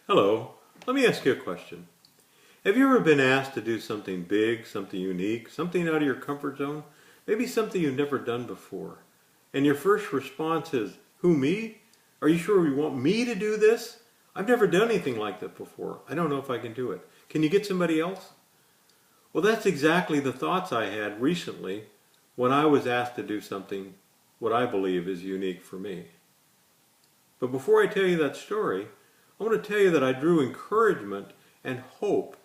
Hello, let me ask you a question. Have you ever been asked to do something big, something unique, something out of your comfort zone? Maybe something you've never done before. And your first response is, who, me? Are you sure you want me to do this? I've never done anything like that before. I don't know if I can do it. Can you get somebody else? Well, that's exactly the thoughts I had recently when I was asked to do something what I believe is unique for me. But before I tell you that story, I want to tell you that I drew encouragement and hope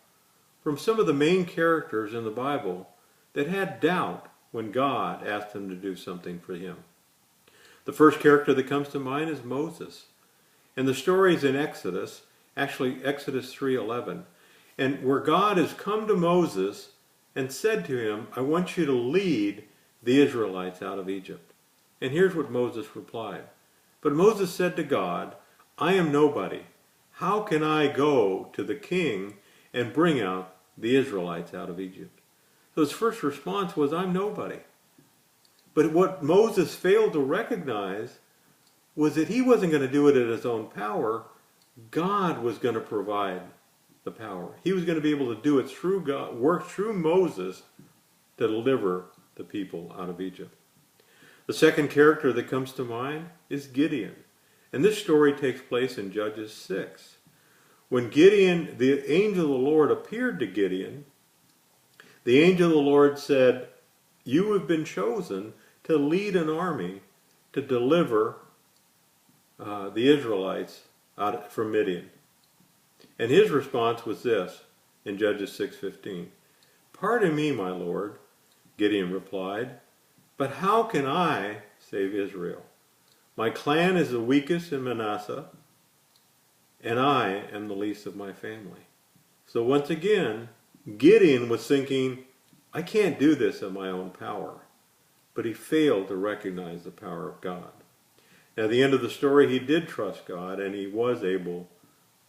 from some of the main characters in the Bible that had doubt when God asked them to do something for him. The first character that comes to mind is Moses. And the story is in Exodus, actually Exodus 3:11, and where God has come to Moses and said to him, I want you to lead the Israelites out of Egypt. And here's what Moses replied. But Moses said to God, I am nobody. How can I go to the king and bring out the Israelites out of Egypt? So his first response was, I'm nobody. But what Moses failed to recognize was that he wasn't going to do it at his own power. God was going to provide the power. He was going to be able to do it through God, work through Moses to deliver the people out of Egypt. The second character that comes to mind is Gideon. And this story takes place in Judges 6. When Gideon, the angel of the Lord appeared to Gideon, the angel of the Lord said, you have been chosen to lead an army to deliver the Israelites out from Midian. And his response was this in Judges 6:15. Pardon me, my Lord, Gideon replied, but how can I save Israel? My clan is the weakest in Manasseh, and I am the least of my family. So once again, Gideon was thinking, I can't do this in my own power. But he failed to recognize the power of God. Now, at the end of the story, he did trust God, and he was able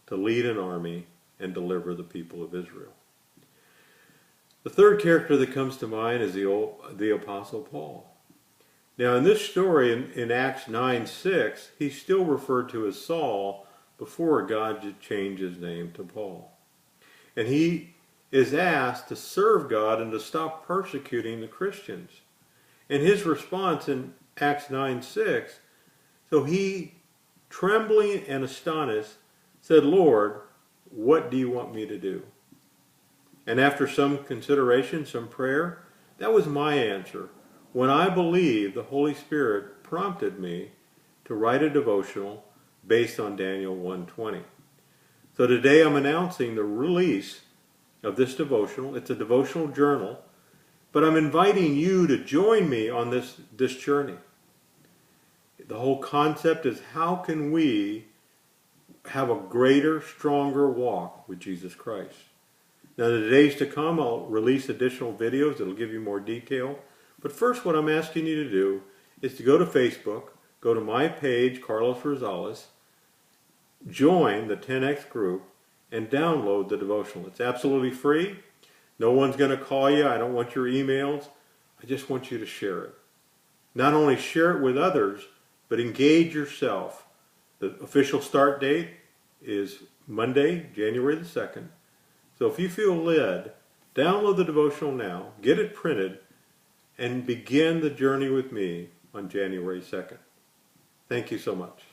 to lead an army and deliver the people of Israel. The third character that comes to mind is the Apostle Paul. Now, in this story, in Acts 9:6, he's still referred to as Saul before God changed his name to Paul. And he is asked to serve God and to stop persecuting the Christians. And his response in Acts 9:6, so he, trembling and astonished, said, Lord, what do you want me to do? And after some consideration, some prayer, that was my answer. When I believed, the Holy Spirit prompted me to write a devotional based on Daniel 1:20. So today I'm announcing the release of this devotional. It's a devotional journal, but I'm inviting you to join me on this journey. The whole concept is how can we have a greater, stronger walk with Jesus Christ. Now, in the days to come, I'll release additional videos that'll give you more detail. But first, what I'm asking you to do is to go to Facebook, go to my page, Carlos Rosales, join the 10X group, and download the devotional. It's absolutely free. No one's going to call you. I don't want your emails. I just want you to share it. Not only share it with others, but engage yourself. The official start date is Monday, January the 2nd. So if you feel led, download the devotional now, get it printed, and begin the journey with me on January 2nd. Thank you so much.